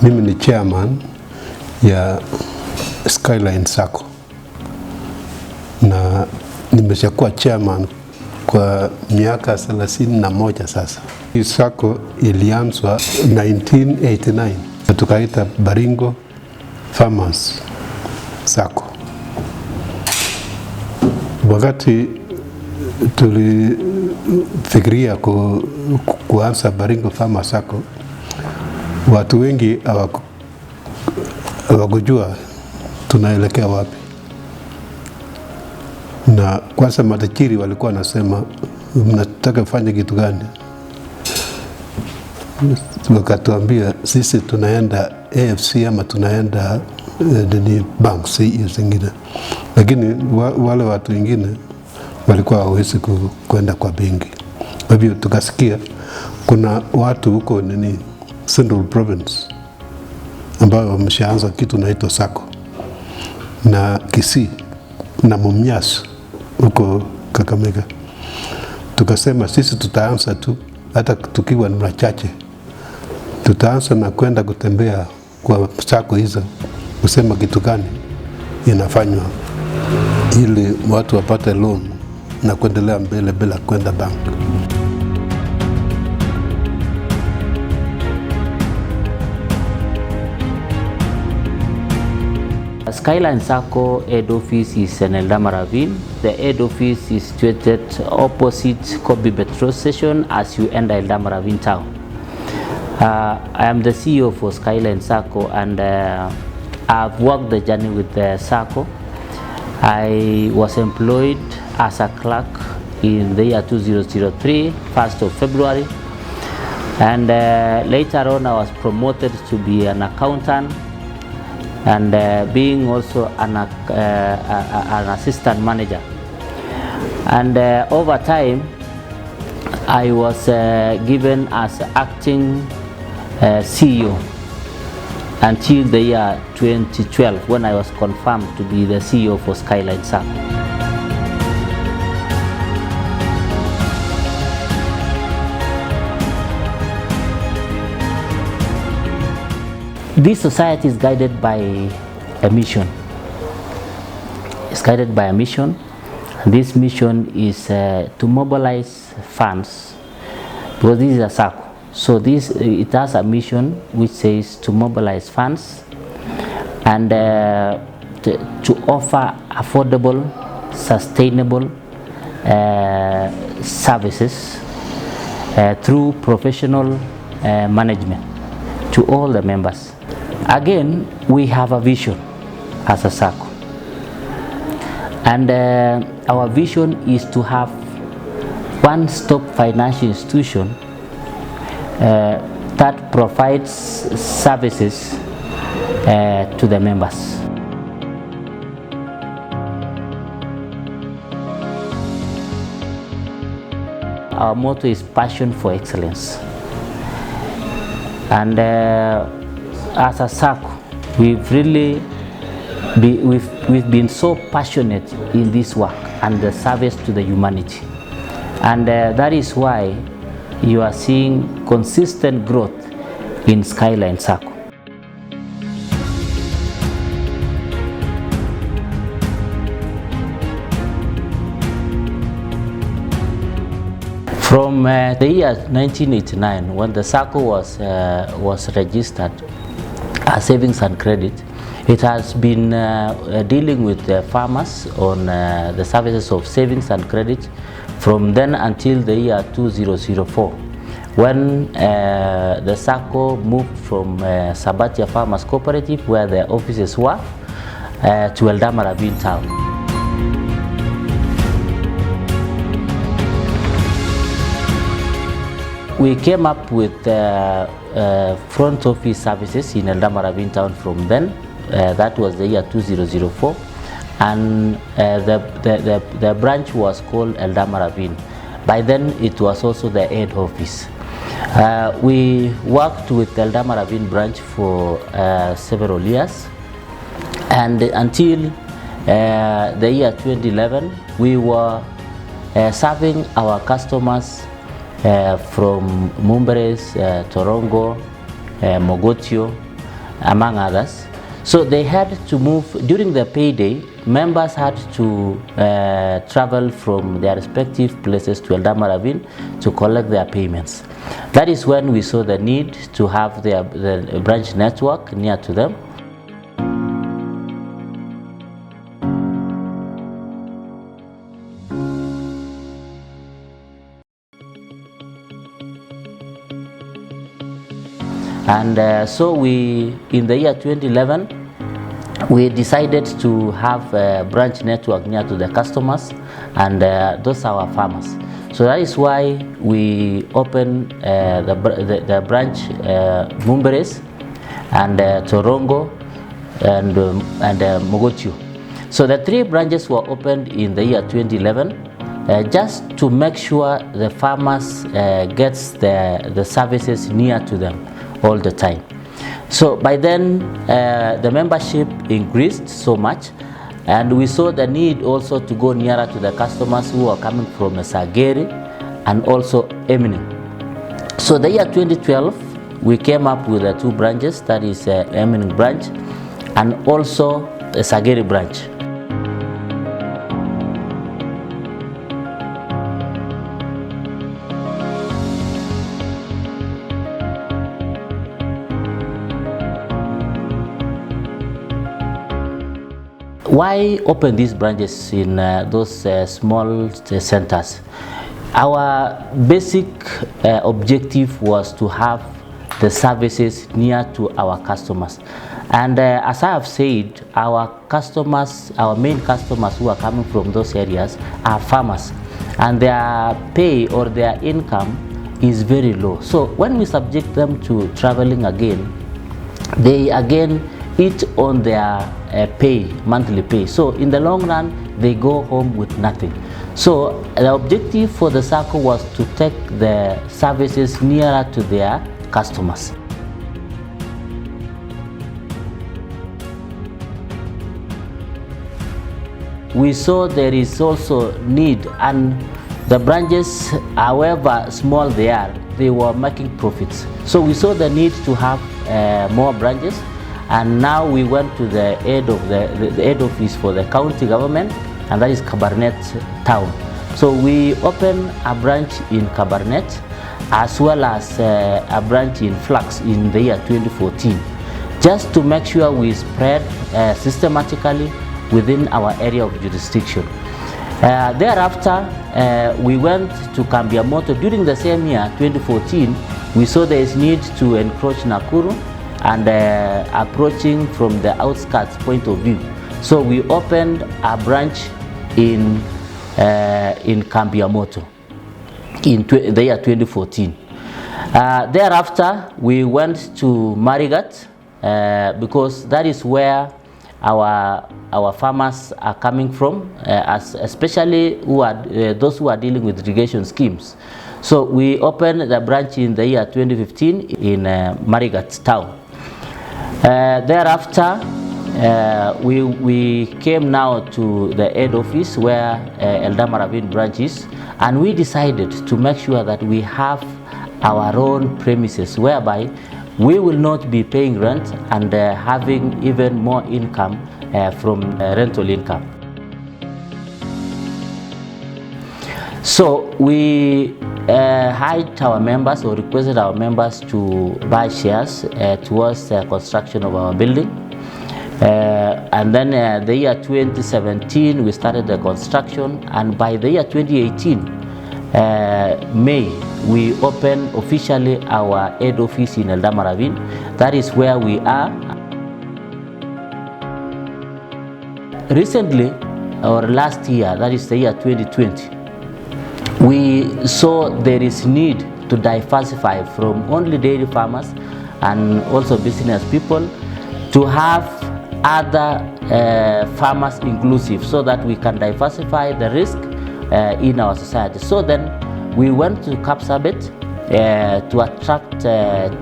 Mimi ni chairman ya Skyline Sacco na nimeshakuwa chairman kwa miaka 31 sasa. Hii sacco ilianzwa 1989 na tukaita Baringo Farmers Sacco. Wakati tulifikiria kuanza Baringo Farmers Sacco, watu wengi hawakujua tunaelekea wapi. Na kwanza matajiri walikuwa nasema, mnataka kufanya kitu gani? Wakatuambia sisi tunaenda AFC ama tunaenda banks hiyo zingine. Lakini wale watu wengine walikuwa hawezi kwenda kwa benki. Kwa hivyo tukasikia kuna watu huko Central Province ambao wameshaanza kitu naitwa Sacco, na Kisii na Mumias huko Kakamega. Tukasema sisi tutaanza tu, hata tukiwa ni wachache, tutaanza na kwenda kutembea kwa Sacco hizo, kusema kitu gani inafanywa ili watu wapate loan na kuendelea mbele bila kwenda bank. Skyline Sacco head office is in Eldama Ravine. The head office is situated opposite Kobe Metro Station as you enter Eldama Ravine town. I am the CEO for Skyline Sacco, and I've worked the journey with the Sacco. I was employed as a clerk in the year 2003, 1st of February, and later on I was promoted to be an accountant, and being also an assistant manager. And over time I was given as acting CEO until the year 2012, when I was confirmed to be the CEO for Skyline Sacco. This society is guided by a mission. It's guided by a mission. This mission is to mobilize funds, because this is a Sacco. So it has a mission which says to mobilize funds and to offer affordable, sustainable services through professional management to all the members. Again, we have a vision as a Sacco, and our vision is to have one-stop financial institution that provides services to the members. Our motto is passion for excellence, and as a Sacco, we've been so passionate in this work and the service to the humanity, and that is why you are seeing consistent growth in Skyline Sacco. From the year 1989, when the Sacco was registered as savings and credit, it has been dealing with the farmers on the services of savings and credit from then until the year 2004, when the Sacco moved from Sabatia Farmers Cooperative, where the offices were, to Eldama Ravine town. We came up with front office services in Eldama Ravine town from then. That was the year 2004, and the branch was called Eldama Ravine. By then it was also the head office. We worked with Eldama Ravine branch for several years, and until the year 2011 we were serving our customers from Mumberes, Torongo, Mogotio, among others. So they had to move during the payday. Members had to travel from their respective places to Eldama Ravine to collect their payments. That is when we saw the need to have the branch network near to them. And so in the year 2011, we decided to have a branch network near to the customers, and those are our farmers. So that is why we opened the branch Mumberes and Torongo and Mogotio. So the 3 branches were opened in the year 2011 just to make sure the farmers gets the services near to them all the time. So by then the membership increased so much, and we saw the need also to go nearer to the customers who are coming from Sageri and also Emini. So the year 2012 we came up with the 2 branches, that is Emini branch and also the Sageri branch. Why open these branches in those small centers? Our basic objective was to have the services near to our customers. And as I have said, our main customers who are coming from those areas are farmers, and their pay or their income is very low. So when we subject them to traveling again, they again eat on their monthly pay. So in the long run, they go home with nothing. So the objective for the SACCO was to take the services nearer to their customers. We saw there is also need, and the branches, however small they were making profits. So we saw the need to have more branches. And now we went to the head office for the county government, and that is Kabarnet town. So we opened a branch in Kabarnet as well as a branch in Flux in the year 2014, just to make sure we spread systematically within our area of jurisdiction. Thereafter, we went to Kambiamoto. During the same year, 2014, we saw there is need to encroach Nakuru and approaching from the outskirts point of view. So we opened a branch in Kambiamoto in the year 2014. Thereafter, we went to Marakwet because that is where our farmers are coming from, especially those who are dealing with irrigation schemes. So we opened the branch in the year 2015 in Marakwet town. Thereafter, we came now to the head office where Eldama Ravine branch is, and we decided to make sure that we have our own premises whereby we will not be paying rent and having even more income from rental income. So we hired our members, or requested our members to buy shares towards the construction of our building. And then the year 2017 we started the construction, and by the year 2018 May we opened officially our head office in Eldama Ravine. That is where we are. Recently, or last year, that is the year 2020, we saw there is need to diversify from only dairy farmers and also business people to have other farmers inclusive, so that we can diversify the risk in our society. So then we went to Kapsabet to attract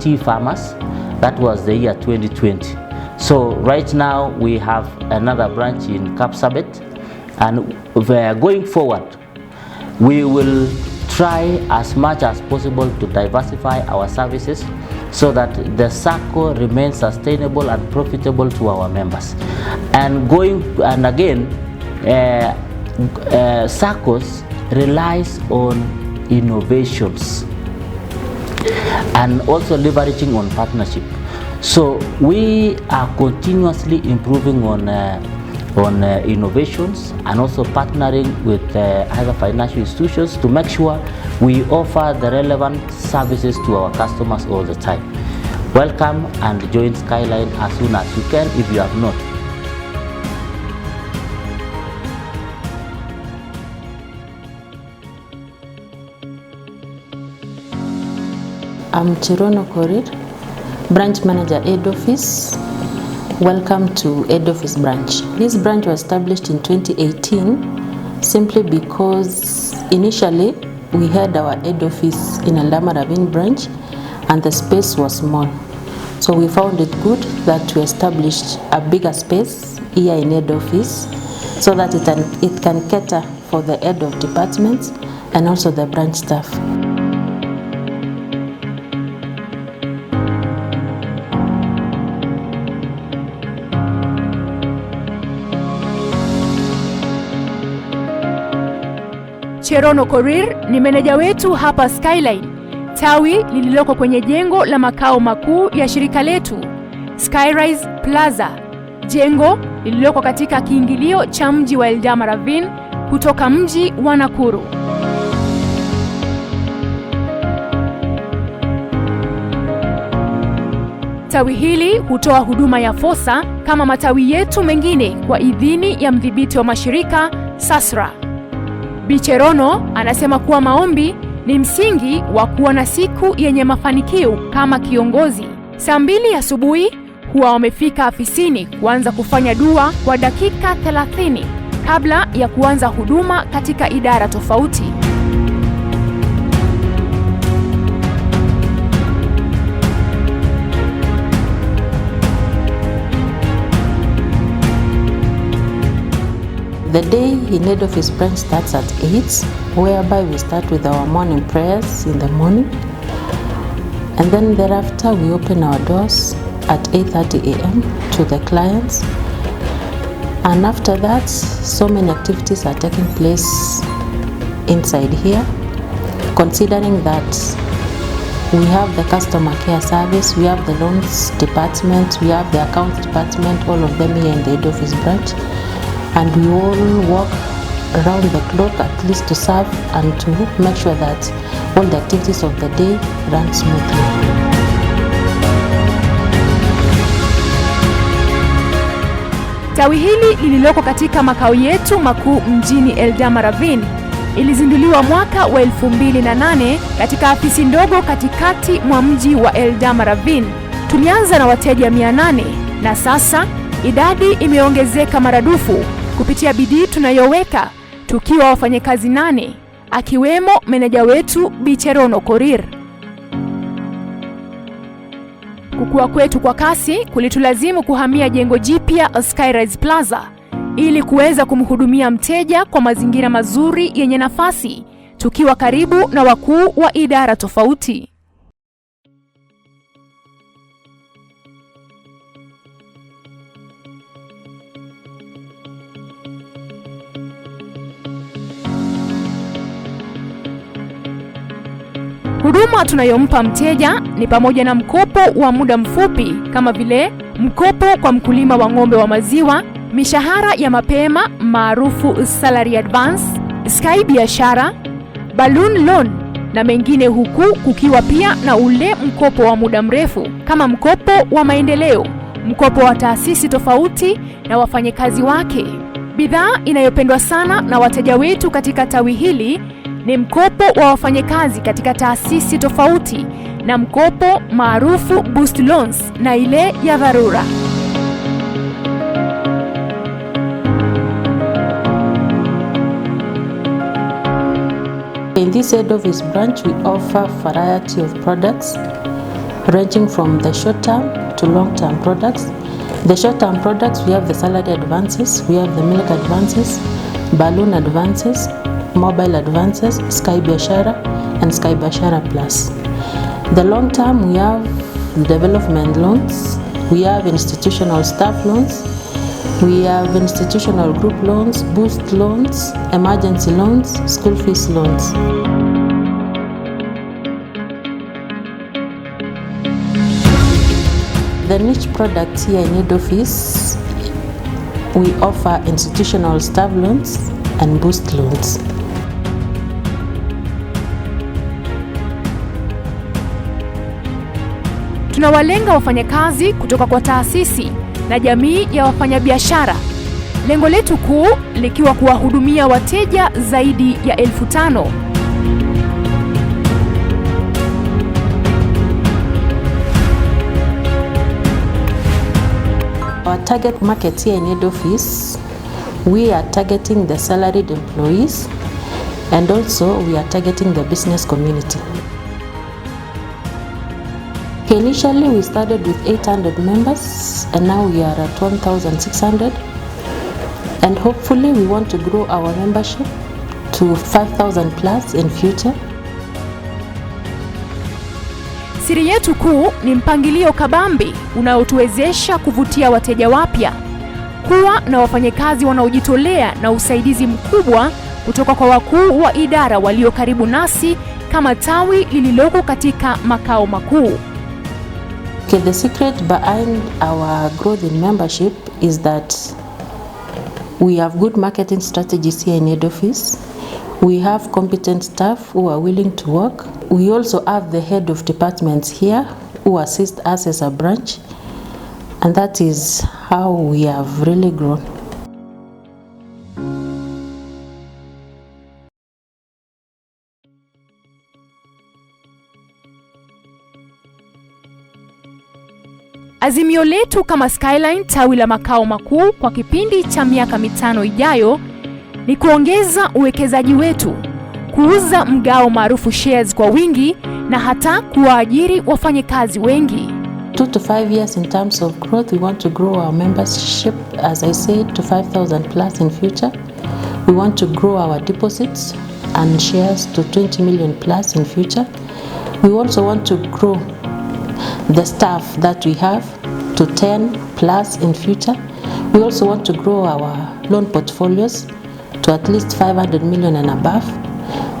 tea farmers. That was the year 2020. So right now we have another branch in Kapsabet, and going forward we will try as much as possible to diversify our services so that the SACCO remains sustainable and profitable to our members. And again, SACCOs relies on innovations and also leveraging on partnership. So we are continuously improving on innovations and also partnering with other financial institutions to make sure we offer the relevant services to our customers all the time. Welcome and join Skyline as soon as you can if you have not. I'm Chirono Korir, Branch Manager, Head Office. Welcome to Head Office Branch. This branch was established in 2018 simply because initially we had our head office in Eldama Ravine branch and the space was small. So we found it good that we established a bigger space here in head office so that it can cater for the head of departments and also the branch staff. Chirono Korir ni meneja wetu hapa Skyline, tawi lililoko kwenye jengo la makao makuu ya shirika letu, Skyrise Plaza, jengo lililoko katika kiingilio cha mji wa Eldama Ravine kutoka mji wa Nakuru. Tawi hili hutoa huduma ya fosa kama matawi yetu mengine kwa idhini ya mdhibiti wa mashirika SASRA. Bicherono anasema kuwa maombi ni msingi wa kuwa na siku yenye mafanikio kama kiongozi. Saa 2 asubuhi huwa wamefika afisini kuanza kufanya dua kwa dakika 30 kabla ya kuanza huduma katika idara tofauti. The day in head office branch starts at 8, whereby we start with our morning prayers in the morning, and then thereafter we open our doors at 8:30 a.m. to the clients, and after that so many activities are taking place inside here, considering that we have the customer care service, we have the loans department, we have the accounts department, all of them here in the head office branch. And we all work around the clock at least to serve and to make sure that all the activities of the day run smoothly. Tawi hili lililoko katika makao yetu makuu mjini Eldama Ravine ilizinduliwa mwaka wa 2008 katika afisi ndogo katikati mwa mji wa Eldama Ravine. Tulianza na wateja 800 na sasa idadi imeongezeka maradufu kupitia bidii tunayoweka, tukiwa wafanyakazi 8 akiwemo meneja wetu Bicherono Korir. Kukua kwetu kwa kasi kulitulazimu kuhamia jengo jipya Skyrise Plaza ili kuweza kumhudumia mteja kwa mazingira mazuri yenye nafasi, tukiwa karibu na wakuu wa idara tofauti. Huduma tunayompa mteja ni pamoja na mkopo wa muda mfupi kama vile mkopo kwa mkulima wa ng'ombe wa maziwa, mishahara ya mapema maarufu salary advance, Sky biashara, balloon loan na mengine, huku kukiwa pia na ule mkopo wa muda mrefu kama mkopo wa maendeleo, mkopo wa taasisi tofauti na wafanyakazi wake. Bidhaa inayopendwa sana na wateja wetu katika tawi hili ni mkopo wa wafanyakazi katika taasisi tofauti na mkopo maarufu boost loans na ile ya dharura. In this head office branch, we offer a variety of products ranging from the short-term to long-term products. The short-term products, we have the salary advances, we have the milk advances, balloon advances, mobile advances, Sky Biashara and Sky Biashara Plus. The long-term, we have development loans, we have institutional staff loans, we have institutional group loans, boost loans, emergency loans, school fees loans. The niche products here in head office, we offer institutional staff loans and boost loans. Tunawalenga wafanyakazi kutoka kwa taasisi na jamii ya wafanyabiashara. Lengo letu kuu likiwa kuwahudumia wateja zaidi ya 5,000. Our target market here in head office, we are targeting the salaried employees and also we are targeting the business community. Initially we started with 800 members and now we are at 1,600, and hopefully we want to grow our membership to 5,000 plus in future. Siri yetu kuu ni mpangilio kabambi unaotuwezesha kuvutia wateja wapya, kuwa na wafanyakazi wanaojitolea na usaidizi mkubwa kutoka kwa wakuu wa idara walio karibu nasi kama tawi lililoko katika makao makuu. Okay, the secret behind our growth in membership is that we have good marketing strategies here in head office. We have competent staff who are willing to work. We also have the head of departments here who assist us as a branch, and that is how we have really grown. Azimio letu kama Skyline tawi la makao makuu kwa kipindi cha miaka 5 ijayo ni kuongeza uwekezaji wetu, kuuza mgao maarufu shares kwa wingi na hata kuwaajiri wafanyakazi wengi. 2 to 5 years in terms of growth, we want to grow our membership, as I said, to 5,000 plus in future. We want to grow our deposits and shares to 20 million plus in future. We also want to grow the staff that we have to 10 plus in future. We also want to grow our loan portfolios to at least 500 million and above.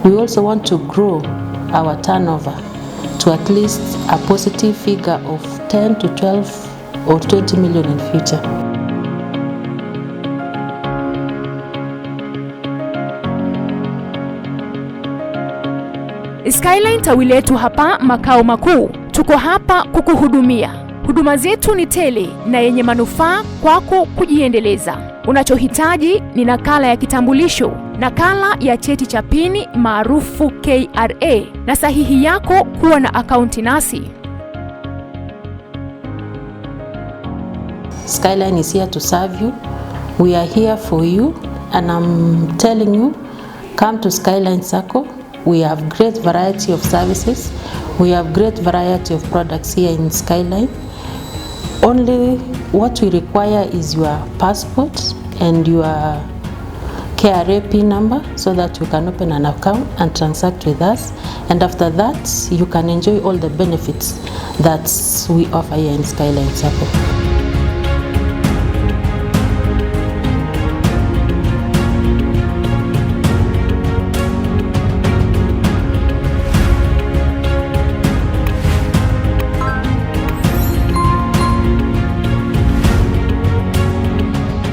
We also want to grow our turnover to at least a positive figure of 10 to 12 or 20 million in future. Skyline tawi letu hapa makao makuu, tuko hapa kukuhudumia. Huduma zetu ni tele na yenye manufaa kwako kujiendeleza. Unachohitaji ni nakala ya kitambulisho, nakala ya cheti cha pini maarufu KRA na sahihi yako kuwa na akaunti nasi. Skyline is here to serve you. We are here for you, and I'm telling you, come to Skyline Sacco. We have great variety of services. We have great variety of products here in Skyline. Only what we require is your passport and your KRA PIN number so that you can open an account and transact with us. And after that, you can enjoy all the benefits that we offer here in Skyline Sacco.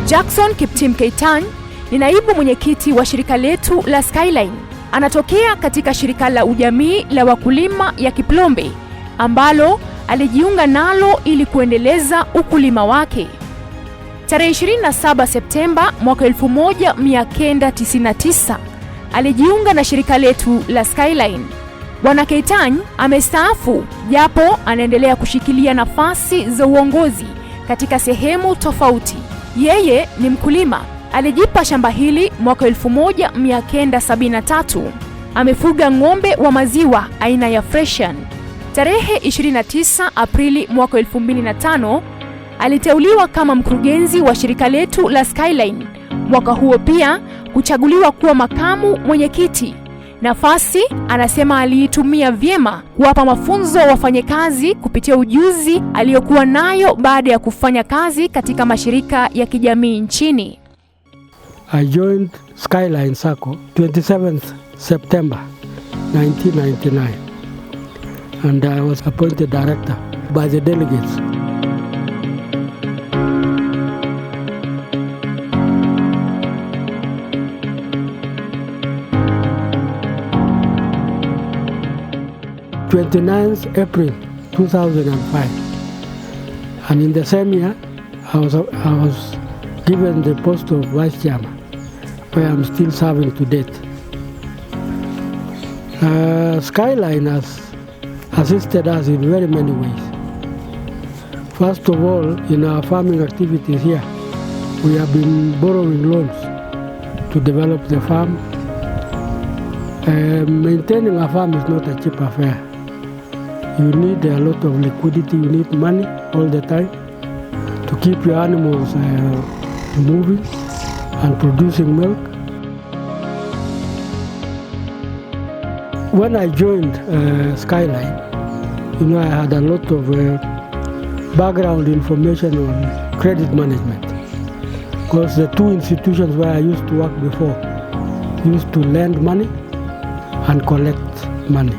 Jackson Kiptim Keitan ni naibu mwenyekiti wa shirika letu la Skyline. Anatokea katika shirika la ujamii la wakulima ya Kiplombe ambalo alijiunga nalo ili kuendeleza ukulima wake. Tarehe 27 Septemba mwaka 1999 alijiunga na shirika letu la Skyline. Bwana Keitan amestaafu japo anaendelea kushikilia nafasi za uongozi katika sehemu tofauti. Yeye ni mkulima. Alijipa shamba hili mwaka 1973. Amefuga ng'ombe wa maziwa aina ya Freshian. Tarehe 29 Aprili mwaka 2005 aliteuliwa kama mkurugenzi wa shirika letu la Skyline. Mwaka huo pia kuchaguliwa kuwa makamu mwenyekiti Nafasi anasema aliitumia vyema kuwapa mafunzo wafanyakazi kupitia ujuzi aliyokuwa nayo baada ya kufanya kazi katika mashirika ya kijamii nchini. I joined Skyline Sacco 27th September 1999 and I was appointed director by the delegates. On 29th April 2005, and in the same year I was given the post of vice chairman, where I'm still serving to date. Skyline has assisted us in very many ways. First of all, in our farming activities here, we have been borrowing loans to develop the farm. Maintaining a farm is not a cheap affair. You need a lot of liquidity, you need money all the time to keep your animals moving and producing milk. When I joined Skyline, I had a lot of background information on credit management, because the two institutions where I used to work before used to lend money and collect money,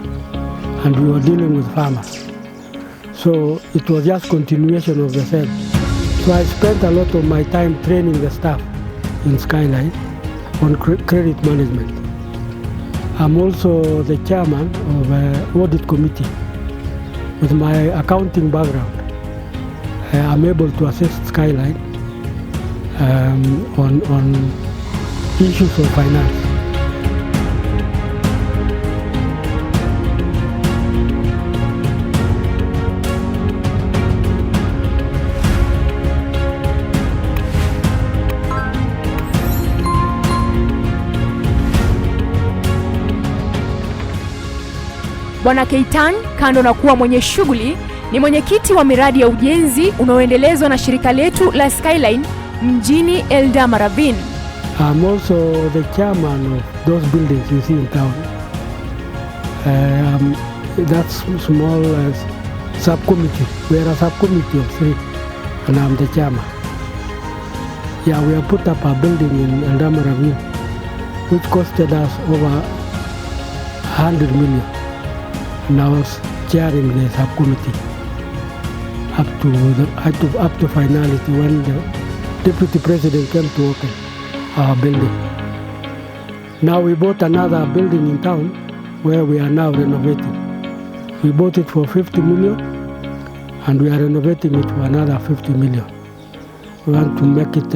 and we were dealing with farmers. So it was just continuation of the same. So I spent a lot of my time training the staff in Skyline on credit management. I'm also the chairman of an audit committee. With my accounting background, I'm able to assist Skyline on issues of finance. Bwana Keitan, kando na kuwa mwenye shughuli, ni mwenyekiti wa miradi ya ujenzi unaoendelezwa na shirika letu la Skyline mjini Eldama Ravine. I'm also the chairman of those buildings you see in town. That's small subcommittee. We are a subcommittee of 3, and I'm the chairman. Yeah, we have put up a building in Eldama Ravine, which costed us over 100 million. And I was chairing the subcommittee up to finality when the deputy president came to open our building. Now we bought another building in town where we are now renovating. We bought it for 50 million and we are renovating it for another 50 million. We want to make it,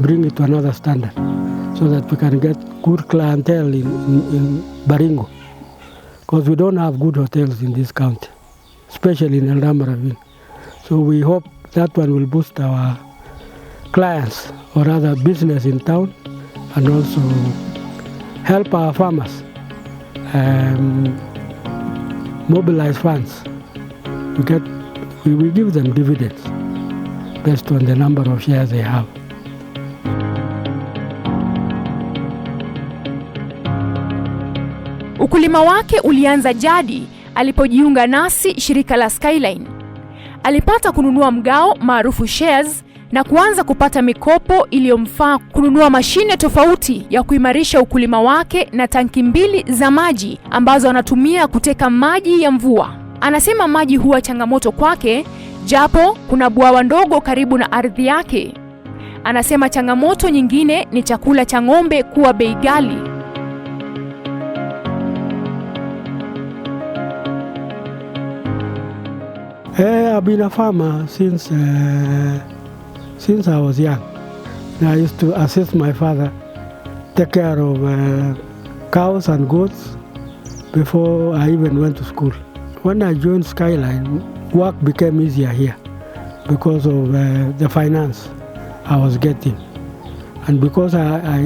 bring it to another standard so that we can get good clientele in Baringo. Because we don't have good hotels in this county, especially in Eldama Ravine. So we hope that one will boost our clients or other business in town and also help our farmers mobilize funds. We give them dividends based on the number of shares they have. Ukulima wake ulianza jadi alipojiunga nasi shirika la Skyline. Alipata kununua mgao maarufu shares na kuanza kupata mikopo iliyomfaa kununua mashine tofauti ya kuimarisha ukulima wake na tanki 2 za maji ambazo anatumia kuteka maji ya mvua. Anasema maji huwa changamoto kwake japo kuna bwawa ndogo karibu na ardhi yake. Anasema changamoto nyingine ni chakula cha ng'ombe kuwa bei ghali. I've been a farmer since I was young. I used to assist my father take care of cows and goats before I even went to school. When I joined Skyline, work became easier here because of the finance I was getting. And because I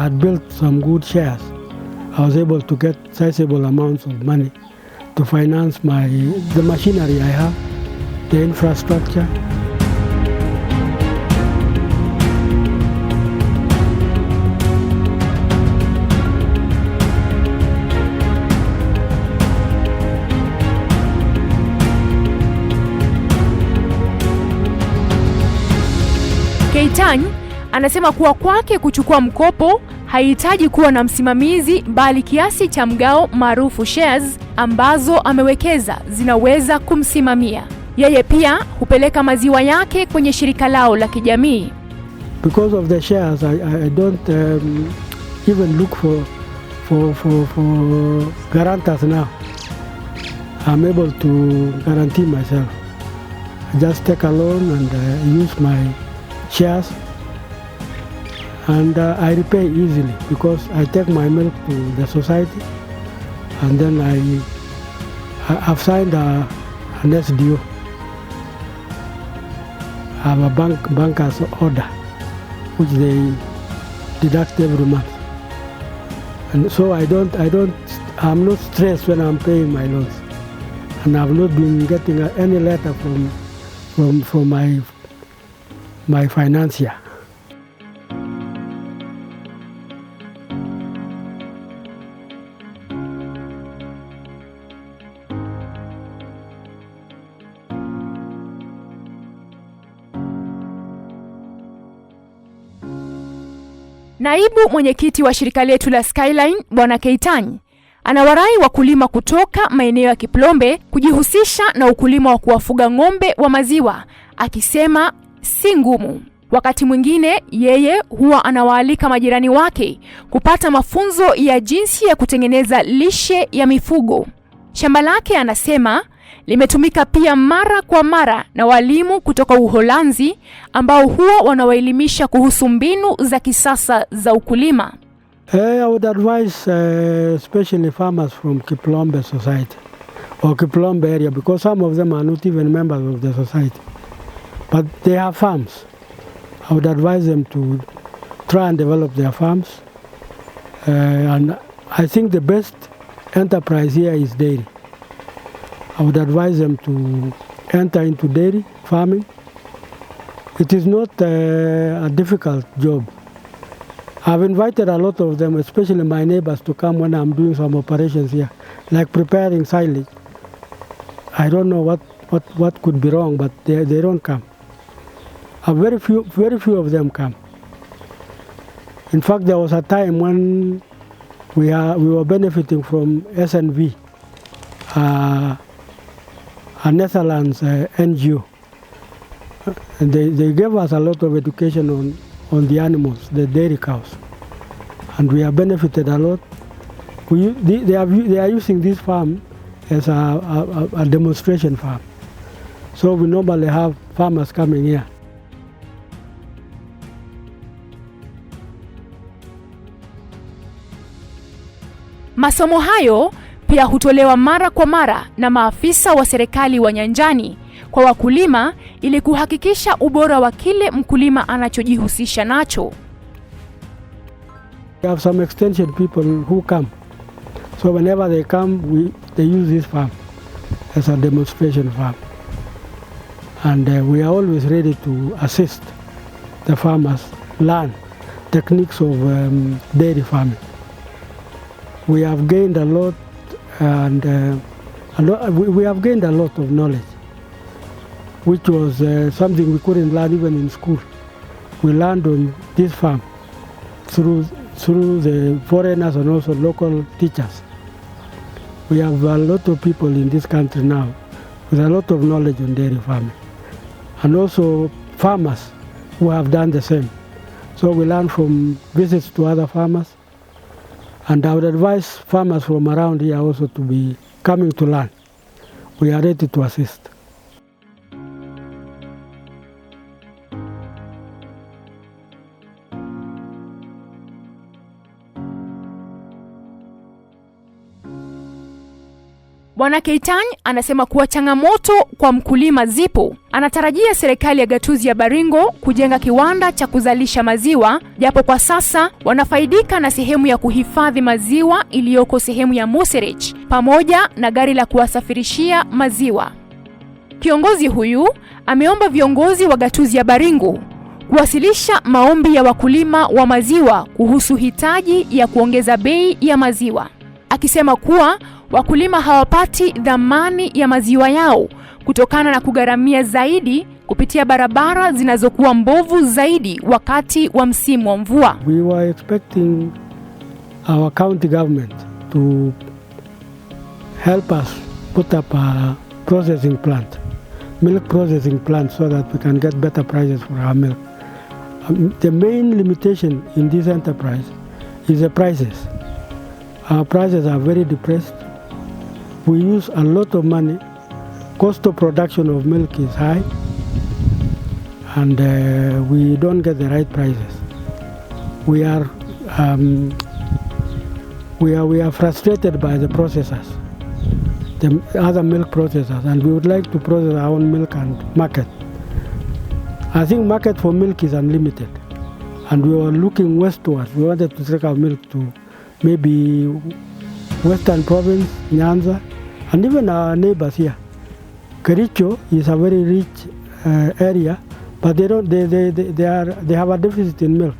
had built some good shares, I was able to get sizable amounts of money to finance the machinery I have, the infrastructure. Keitany anasema kuwa kwake kuchukua mkopo haihitaji kuwa na msimamizi, bali kiasi cha mgao maarufu shares ambazo amewekeza zinaweza kumsimamia. Yeye pia hupeleka maziwa yake kwenye shirika lao la kijamii. Because of the shares, I don't even look for guarantors now. I'm able to guarantee myself. I just take a loan and use my shares, and I repay easily because I take my milk to the society, and then I've signed an SDO. I have a banker's order, which they deduct every month, and so I'm not stressed when I'm paying my loans, and I've not been getting any letter from my financier. Naibu mwenyekiti wa shirika letu la Skyline, Bwana Keitany, anawarai wakulima kutoka maeneo ya Kiplombe kujihusisha na ukulima wa kuwafuga ng'ombe wa maziwa, akisema si ngumu. Wakati mwingine yeye huwa anawaalika majirani wake kupata mafunzo ya jinsi ya kutengeneza lishe ya mifugo. Shamba lake, anasema, limetumika pia mara kwa mara na walimu kutoka Uholanzi ambao huwa wanawaelimisha kuhusu mbinu za kisasa za ukulima. I would advise especially farmers from Kiplombe society or Kiplombe area, because some of them are not even members of the society, but they have farms. I would advise them to try and develop their farms, and I think the best enterprise here is dairy. I would advise them to enter into dairy farming. It is not a difficult job. I've invited a lot of them, especially my neighbors, to come when I'm doing some operations here, like preparing silage. I don't know what could be wrong, but they don't come. Very few of them come. In fact, there was a time when we were benefiting from SNV, a Netherlands NGO. And they gave us a lot of education on the animals, the dairy cows, and we have benefited a lot. They are using this farm as a demonstration farm. So we normally have farmers coming here. Masomo hayo pia hutolewa mara kwa mara na maafisa wa serikali wa nyanjani kwa wakulima ili kuhakikisha ubora wa kile mkulima anachojihusisha nacho. We have some extension people who come. So whenever they come, they use this farm as a demonstration farm. And we are always ready to assist the farmers learn techniques of dairy farming. We have gained a lot, and we have gained a lot of knowledge, which was something we couldn't learn even in school. We learned on this farm through the foreigners and also local teachers. We have a lot of people in this country now with a lot of knowledge on dairy farming, and also farmers who have done the same. So we learn from visits to other farmers, and I would advise farmers from around here also to be coming to learn. We are ready to assist. Bwana Keitany anasema kuwa changamoto kwa mkulima zipo. Anatarajia serikali ya gatuzi ya Baringo kujenga kiwanda cha kuzalisha maziwa, japo kwa sasa wanafaidika na sehemu ya kuhifadhi maziwa iliyoko sehemu ya Muserich pamoja na gari la kuwasafirishia maziwa. Kiongozi huyu ameomba viongozi wa gatuzi ya Baringo kuwasilisha maombi ya wakulima wa maziwa kuhusu hitaji ya kuongeza bei ya maziwa, akisema kuwa wakulima hawapati dhamani ya maziwa yao kutokana na kugharamia zaidi kupitia barabara zinazokuwa mbovu zaidi wakati wa msimu wa mvua. We were expecting our county government to help us put up a processing plant, milk processing plant, so that we can get better prices for our milk. The main limitation in this enterprise is the prices. Our prices are very depressed. We use a lot of money. Cost of production of milk is high, and we don't get the right prices. We are frustrated by the processors, the other milk processors, and we would like to process our own milk and market. I think market for milk is unlimited, and we were looking westwards. We wanted to take our milk to maybe Western Province, Nyanza, and even our neighbors here. Kericho is a very rich area, but they have a deficit in milk.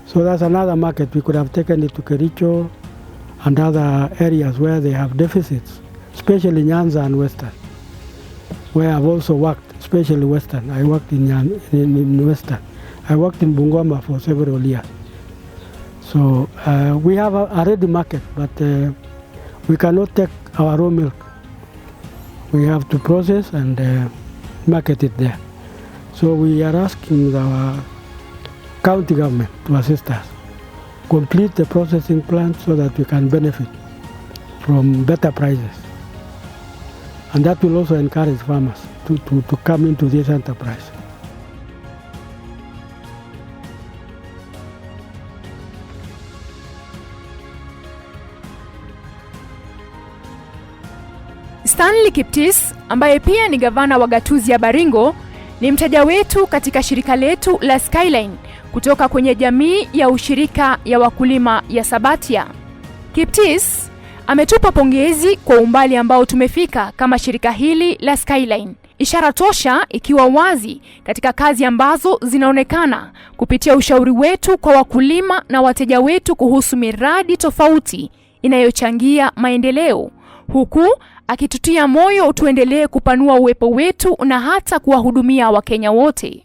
So that's another market. We could have taken it to Kericho and other areas where they have deficits, especially Nyanza and Western, where I've also worked, especially Western. I worked in Western. I worked in Bungoma for several years. So we have a ready market, but we cannot take our raw milk. We have to process and market it there. So we are asking our county government to assist us, complete the processing plant so that we can benefit from better prices. And that will also encourage farmers to come into this enterprise. Stanley Kiptis, ambaye pia ni gavana wa gatuzi ya Baringo, ni mteja wetu katika shirika letu la Skyline kutoka kwenye jamii ya ushirika ya wakulima ya Sabatia. Kiptis ametupa pongezi kwa umbali ambao tumefika kama shirika hili la Skyline. Ishara tosha ikiwa wazi katika kazi ambazo zinaonekana kupitia ushauri wetu kwa wakulima na wateja wetu kuhusu miradi tofauti inayochangia maendeleo, huku akitutia moyo tuendelee kupanua uwepo wetu na hata kuwahudumia Wakenya wote.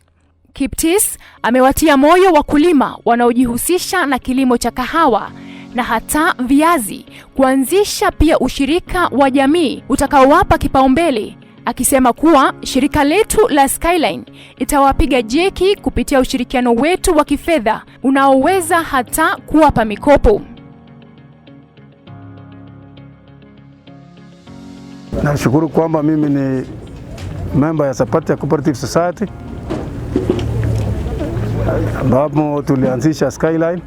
Kiptis amewatia moyo wakulima wanaojihusisha na kilimo cha kahawa na hata viazi kuanzisha pia ushirika wa jamii utakaowapa kipaumbele, akisema kuwa shirika letu la Skyline itawapiga jeki kupitia ushirikiano wetu wa kifedha unaoweza hata kuwapa mikopo. Nashukuru kwamba mimi ni member ya Sabatia Cooperative Society, ambapo tulianzisha Skyline,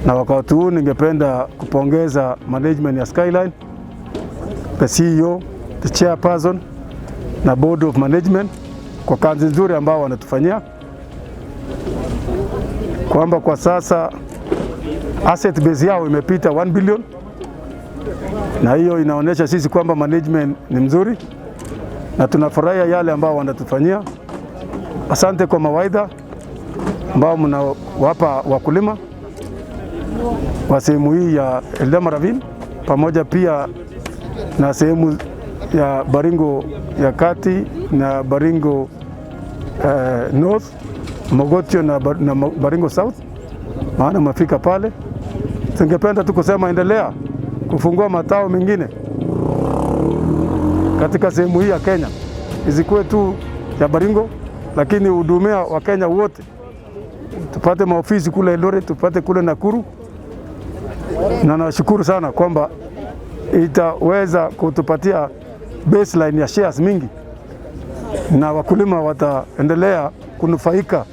na wakati huu ningependa kupongeza management ya Skyline, the CEO, the chairperson na board of management kwa kazi nzuri ambao wanatufanyia, kwamba kwa sasa asset base yao imepita 1 billion, na hiyo inaonyesha sisi kwamba management ni mzuri na tunafurahia yale ambao wanatufanyia. Asante kwa mawaidha ambao mnawapa wakulima wa sehemu hii ya Eldama Ravine, pamoja pia na sehemu ya Baringo ya kati na Baringo North, Mogotio na Baringo South, maana mafika pale. Tungependa tu kusema endelea kufungua matao mengine katika sehemu hii ya Kenya, isikuwe tu ya Baringo, lakini hudumia wa Kenya wote. Tupate maofisi kule Eldoret, tupate kule Nakuru, na nashukuru sana kwamba itaweza kutupatia baseline ya shares mingi, na wakulima wataendelea kunufaika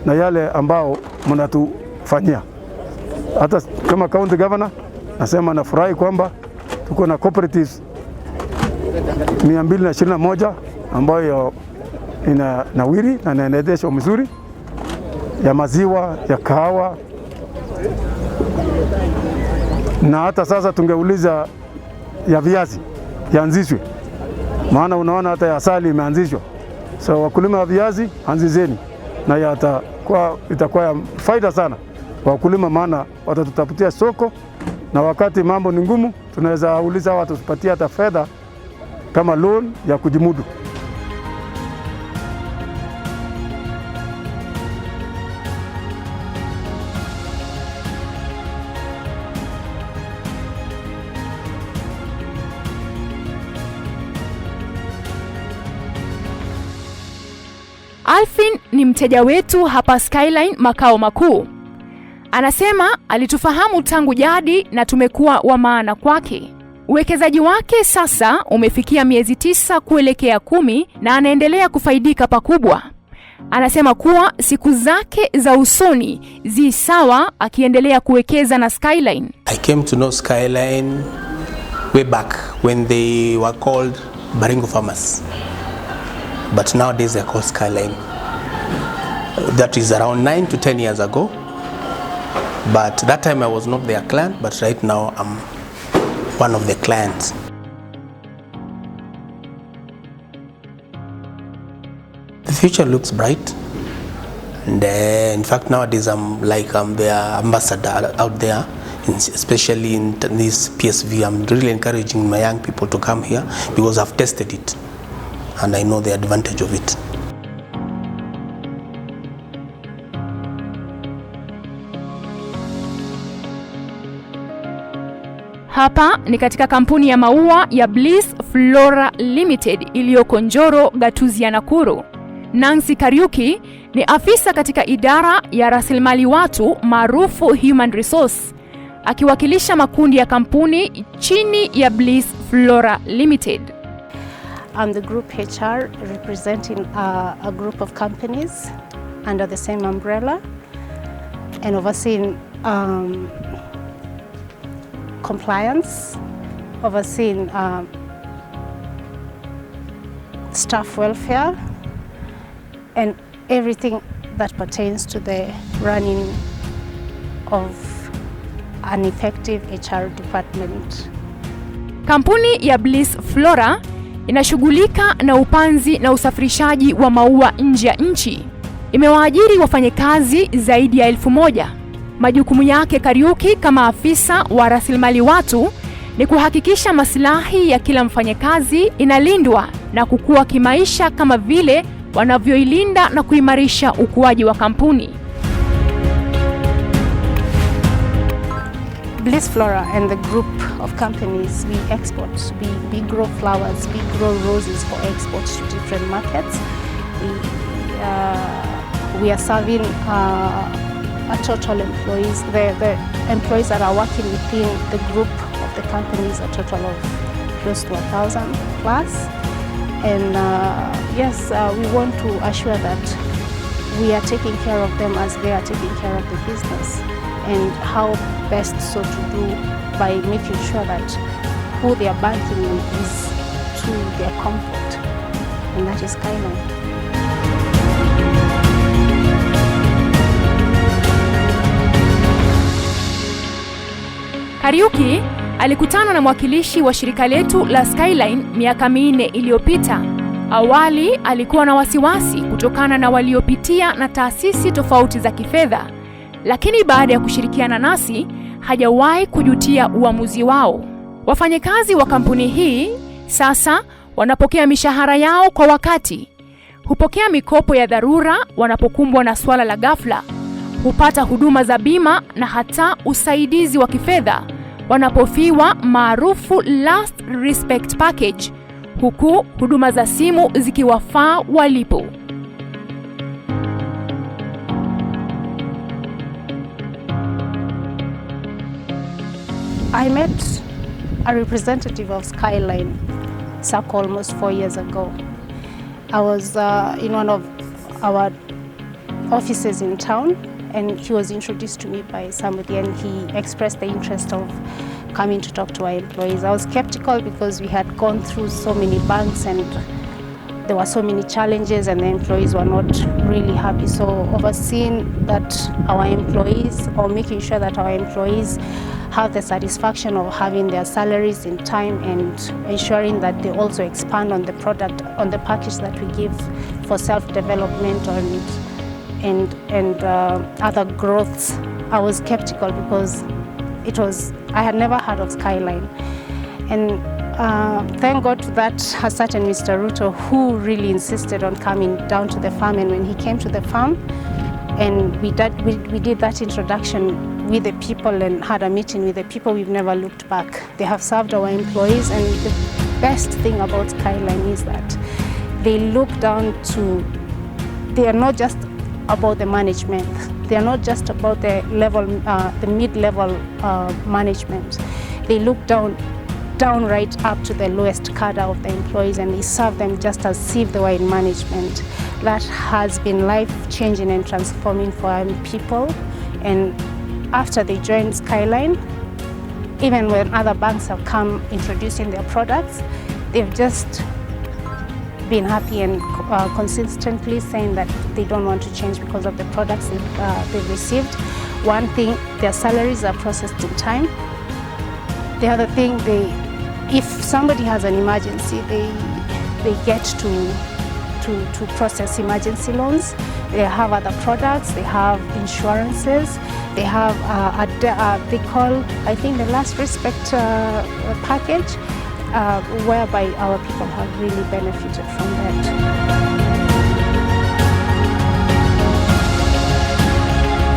na yale ambao mnatufanyia. Hata kama county governor nasema nafurahi kwamba tuko na cooperatives 221 ambayo ina nawiri na inaendeshwa mzuri, ya maziwa, ya kahawa, na hata sasa tungeuliza ya viazi yaanzishwe, maana unaona hata ya asali imeanzishwa. So wakulima wa viazi anzizeni, na itakuwa ya faida sana kwa wakulima, maana watatutafutia soko, na wakati mambo ni ngumu tunaweza uliza watu tupatie hata fedha kama loan ya kujimudu. Alvin ni mteja wetu hapa Skyline makao makuu. Anasema alitufahamu tangu jadi na tumekuwa wa maana kwake. Uwekezaji wake sasa umefikia miezi 9 kuelekea 10 na anaendelea kufaidika pakubwa. Anasema kuwa siku zake za usoni zi sawa akiendelea kuwekeza na Skyline. I came to know Skyline way back when they were called Baringo farmers. But nowadays they're called Skyline. That is around 9 to 10 years ago. But that time I was not their client, but right now I'm one of the clients. The future looks bright, and in fact nowadays I'm their ambassador out there, especially in this PSV. I'm really encouraging my young people to come here because I've tested it and I know the advantage of it. Hapa ni katika kampuni ya maua ya Bliss Flora Ltd iliyoko Njoro, Gatuzi ya Nakuru. Nancy Kariuki ni afisa katika idara ya rasilimali watu maarufu Human Resource, akiwakilisha makundi ya kampuni chini ya Bliss Flora Ltd. I'm the group HR representing a group of companies under the same umbrella and overseeing compliance, overseeing staff welfare, and everything that pertains to the running of an effective HR department. Kampuni ya Bliss Flora inashughulika na upanzi na usafirishaji wa maua nje ya nchi. Imewaajiri wafanyakazi zaidi ya 1000. Majukumu yake Kariuki kama afisa wa rasilimali watu ni kuhakikisha maslahi ya kila mfanyakazi inalindwa na kukua kimaisha kama vile wanavyoilinda na kuimarisha ukuaji wa kampuni. Bliss Flora and the group of companies, we export, we grow flowers, we grow roses for export to different markets. We are serving a total employees, the employees that are working within the group of the companies, a total of close to 1,000 plus. And yes, we want to assure that we are taking care of them as they are taking care of the business, and how best so to do by making sure that who they are banking in is to their comfort, and that is Skyline. Kariuki alikutana na mwakilishi wa shirika letu la Skyline miaka 4 iliyopita. Awali alikuwa na wasiwasi kutokana na waliopitia na taasisi tofauti za kifedha, lakini baada ya kushirikiana nasi hajawahi kujutia uamuzi wao. Wafanyakazi wa kampuni hii sasa wanapokea mishahara yao kwa wakati, hupokea mikopo ya dharura wanapokumbwa na swala la ghafla, hupata huduma za bima na hata usaidizi wa kifedha wanapofiwa maarufu last respect package, huku huduma za simu zikiwafaa walipo. I met a representative of Skyline Sacco almost 4 years ago. I was in one of our offices in town, and he was introduced to me by somebody, and he expressed the interest of coming to talk to our employees. I was skeptical because we had gone through so many banks and there were so many challenges and the employees were not really happy. So overseeing that our employees, or making sure that our employees have the satisfaction of having their salaries in time, and ensuring that they also expand on the product, on the package that we give for self-development and other growths. I was skeptical because I had never heard of Skyline, and thank God to that a certain Mr. Ruto, who really insisted on coming down to the farm. And when he came to the farm, and we did that introduction with the people and had a meeting with the people, we've never looked back. They have served our employees, and the best thing about Skyline is that they look down to they are not just about the management. They are not just about the level, the mid-level management. They look down right up to the lowest cadre of the employees, and they serve them just as if they were in management. That has been life-changing and transforming for people. And after they joined Skyline, even when other banks have come introducing their products, they've just been happy and consistently saying that they don't want to change because of the products they've received. One thing, their salaries are processed in time. The other thing, if somebody has an emergency, they get to process emergency loans. They have other products, they have insurances, they have they call, I think, the last respect package, whereby our people have really benefited from that.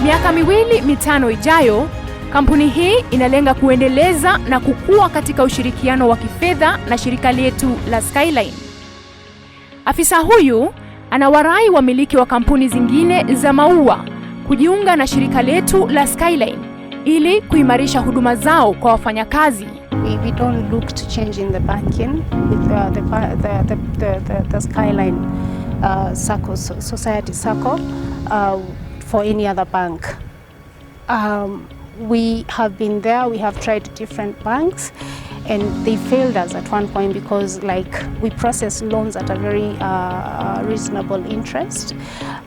Miaka miwili mitano ijayo, kampuni hii inalenga kuendeleza na kukua katika ushirikiano wa kifedha na shirika letu la Skyline. Afisa huyu anawarai wamiliki wa kampuni zingine za maua kujiunga na shirika letu la Skyline ili kuimarisha huduma zao kwa wafanyakazi. We don't look to change in the banking with the Skyline Sacco Society Sacco for any other bank. We have been there, we have tried different banks, and they failed us at one point because we process loans at a very reasonable interest.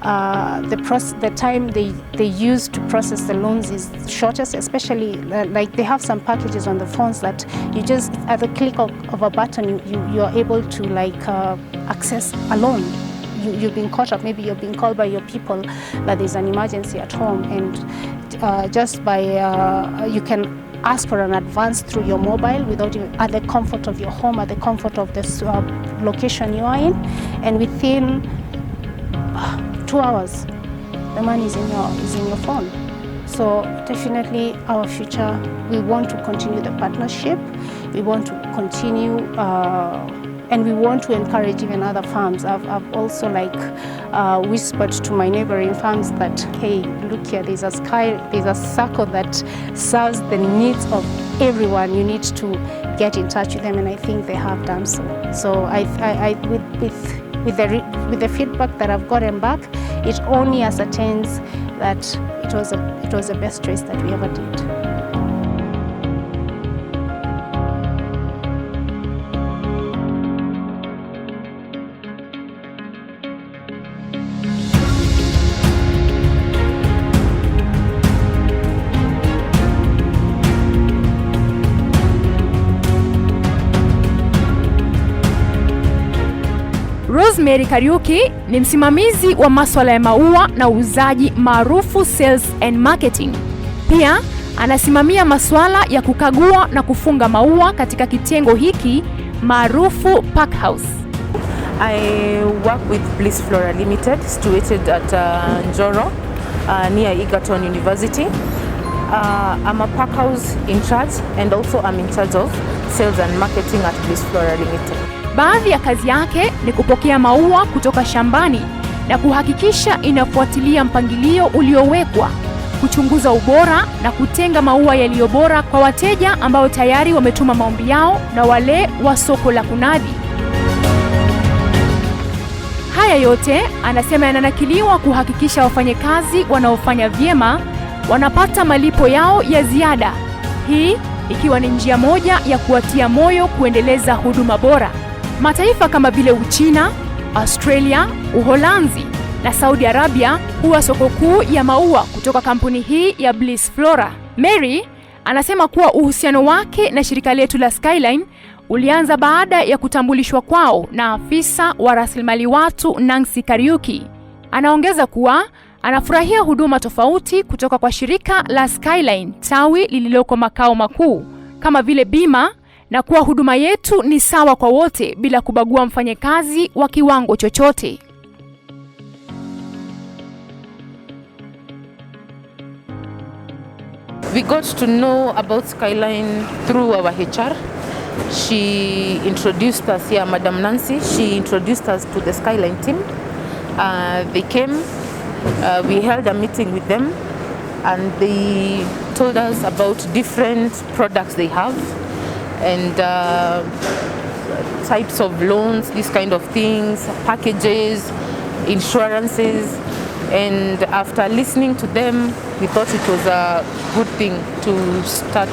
The time they use to process the loans is shortest, especially they have some packages on the phones that you just, at the click of a button, you are able to access a loan. You've been caught up, maybe you're being called by your people that there's an emergency at home, and just by you can ask for an advance through your mobile without even, at the comfort of your home, at the comfort of the location you are in, and within 2 hours the money is in your phone. So definitely our future, we want to continue the partnership, we want to continue and we want to encourage even other farms. I've also whispered to my neighboring farms that, hey, look here, there's a sacco that serves the needs of everyone. You need to get in touch with them, and I think they have done so. So with the feedback that I've gotten back, it only ascertains that it was the best choice that we ever did. Rosemary Kariuki ni msimamizi wa masuala ya maua na uuzaji maarufu sales and marketing. Pia anasimamia masuala ya kukagua na kufunga maua katika kitengo hiki maarufu Park House. I work with Bliss Flora Limited, situated at Njoro, near Egerton University. I'm a Park House in charge, and also I'm in charge of sales and marketing at Bliss Flora Limited. Baadhi ya kazi yake ni kupokea maua kutoka shambani na kuhakikisha inafuatilia mpangilio uliowekwa, kuchunguza ubora na kutenga maua yaliyo bora kwa wateja ambao tayari wametuma maombi yao na wale wa soko la kunadi. Haya yote anasema yananakiliwa kuhakikisha wafanyakazi wanaofanya vyema wanapata malipo yao ya ziada. Hii ikiwa ni njia moja ya kuwatia moyo kuendeleza huduma bora. Mataifa kama vile Uchina, Australia, Uholanzi na Saudi Arabia huwa soko kuu ya maua kutoka kampuni hii ya Bliss Flora. Mary anasema kuwa uhusiano wake na shirika letu la Skyline ulianza baada ya kutambulishwa kwao na afisa wa rasilimali watu Nancy Kariuki. Anaongeza kuwa anafurahia huduma tofauti kutoka kwa shirika la Skyline tawi lililoko makao makuu kama vile bima, na kuwa huduma yetu ni sawa kwa wote bila kubagua mfanyakazi wa kiwango chochote. We got to know about Skyline through our HR. She introduced us here, Madam Nancy. She introduced us to the Skyline team, They came, we held a meeting with them, and they told us about different products they have and types of loans, these kind of things, packages, insurances. And after listening to them, we thought it was a good thing to start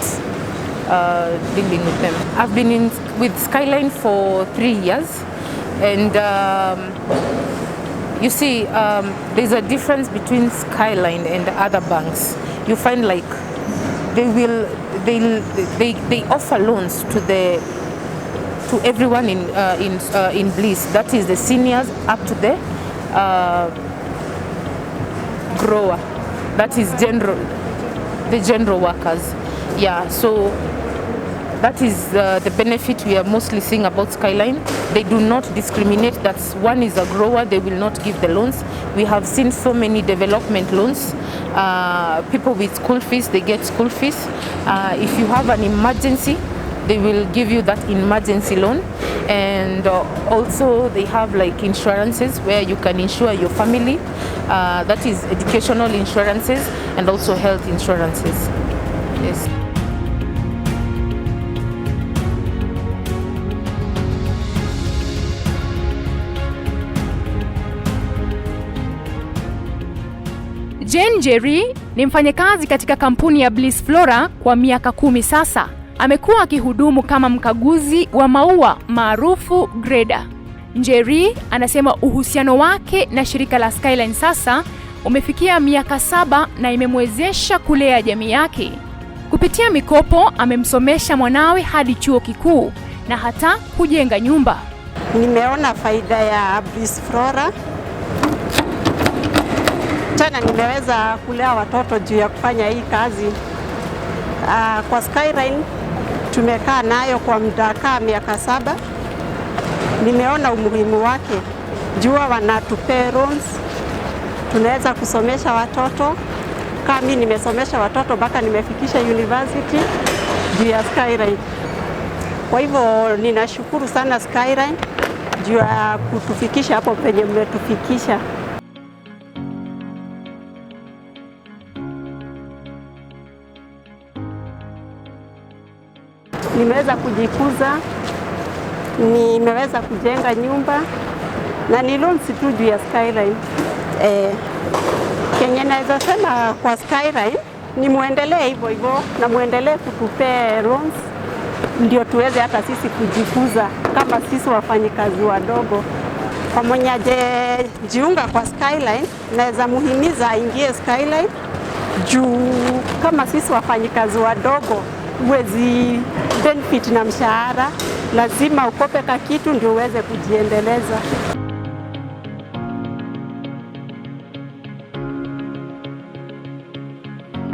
dealing with them. I've been with Skyline for 3 years, and you see, there's a difference between Skyline and other banks. You find like they offer loans to everyone in Bliss. That is the seniors up to the grower. That is the general workers. Yeah, so that is the benefit we are mostly seeing about Skyline. They do not discriminate that one is a grower, they will not give the loans. We have seen so many development loans. People with school fees, they get school fees. If you have an emergency, they will give you that emergency loan. And also they have like insurances where you can insure your family. That is educational insurances and also health insurances. Yes. Jane Jerry ni mfanyakazi katika kampuni ya Bliss Flora kwa miaka 10 sasa. Amekuwa akihudumu kama mkaguzi wa maua maarufu grader. Jerry anasema uhusiano wake na shirika la Skyline sasa umefikia miaka 7 na imemwezesha kulea jamii yake. Kupitia mikopo amemsomesha mwanawe hadi chuo kikuu na hata kujenga nyumba. Nimeona faida ya Bliss Flora. Tena nimeweza kulea watoto juu ya kufanya hii kazi. Kwa Skyline tumekaa nayo kwa muda kama miaka 7. Nimeona umuhimu wake. Jua wanatupe loans. Tunaweza kusomesha watoto. Kama mimi nimesomesha watoto mpaka nimefikisha university juu ya Skyline. Kwa hivyo ninashukuru sana Skyline juu ya kutufikisha hapo penye mmetufikisha. Nimeweza kujikuza, nimeweza kujenga nyumba na ni loans tu juu ya Skyline. Kenye naweza sema kwa Skyline ni muendelee hivyo hivyo na muendelee kutupe loans ndio tuweze hata sisi kujikuza kama sisi wafanyikazi wadogo. Kwa mwenye jiunga kwa Skyline naweza muhimiza aingie Skyline juu kama sisi wafanyikazi wadogo uwezi benefit na mshahara, lazima ukope ka kitu ndio uweze kujiendeleza.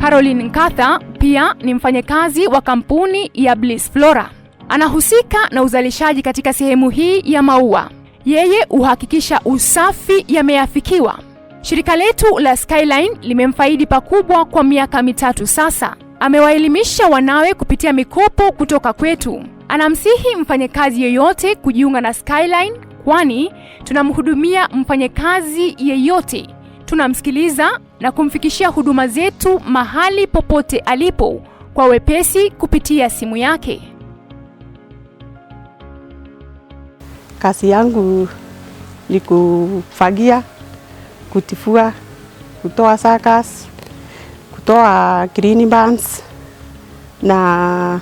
Caroline Nkatha pia ni mfanyakazi wa kampuni ya Bliss Flora. Anahusika na uzalishaji katika sehemu hii ya maua. Yeye uhakikisha usafi yameafikiwa. Shirika letu la Skyline limemfaidi pakubwa kwa miaka 3 sasa. Amewaelimisha wanawe kupitia mikopo kutoka kwetu. Anamsihi mfanyakazi yeyote kujiunga na Skyline kwani tunamhudumia mfanyakazi yeyote. Tunamsikiliza na kumfikishia huduma zetu mahali popote alipo kwa wepesi kupitia simu yake. Kazi yangu ni kufagia, kutifua, kutoa sakas, kutoa green bands na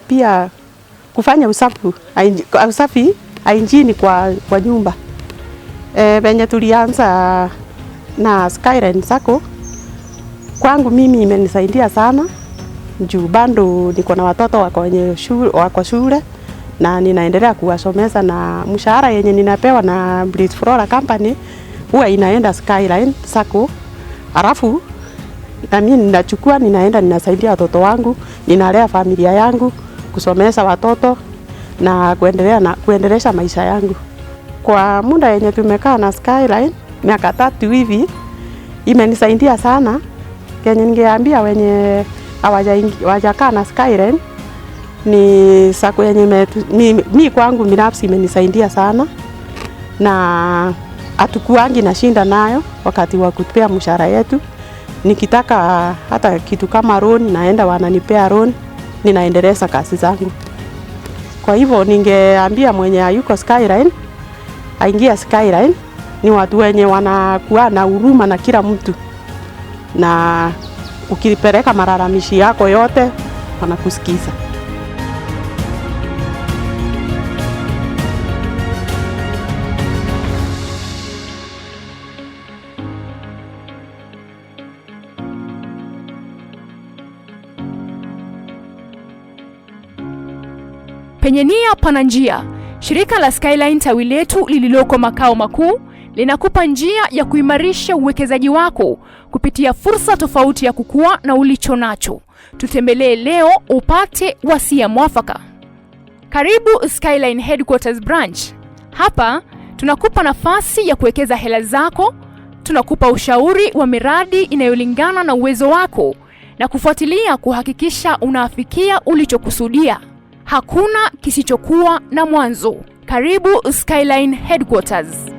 pia kufanya usafi injini kwa nyumba. Venye tulianza na Skyline Sacco, kwangu mimi imenisaidia sana juu bado niko na watoto wako shule na ninaendelea kuwasomesha, na mshahara yenye ninapewa na Bliss Flora Company huwa inaenda Skyline Sacco. Alafu na mimi ninachukua ninaenda ninasaidia watoto wangu, ninalea familia yangu, kusomesha watoto na kuendelesha maisha yangu. Kwa muda yenye tumekaa na Skyline miaka 3 hivi imenisaidia sana. Kenye ningeambia wenye hawajakaa na Skyline ni sako yenye mimi kwangu binafsi imenisaidia sana, na hatukuangi na shinda nayo wakati wa kutupea mshahara yetu. Nikitaka hata kitu kama loan, naenda wananipea loan, ninaendeleza kazi zangu. Kwa hivyo ningeambia mwenye yuko Skyline aingia Skyline. Ni watu wenye wanakuwa na huruma na kila mtu, na ukipeleka malalamishi yako yote wanakusikiza. Penye nia pana njia. Shirika la Skyline tawi letu lililoko makao makuu linakupa njia ya kuimarisha uwekezaji wako kupitia fursa tofauti ya kukua na ulicho nacho. Tutembelee leo upate wasia mwafaka. Karibu Skyline Headquarters Branch. Hapa tunakupa nafasi ya kuwekeza hela zako, tunakupa ushauri wa miradi inayolingana na uwezo wako na kufuatilia kuhakikisha unafikia ulichokusudia. Hakuna kisichokuwa na mwanzo. Karibu Skyline Headquarters.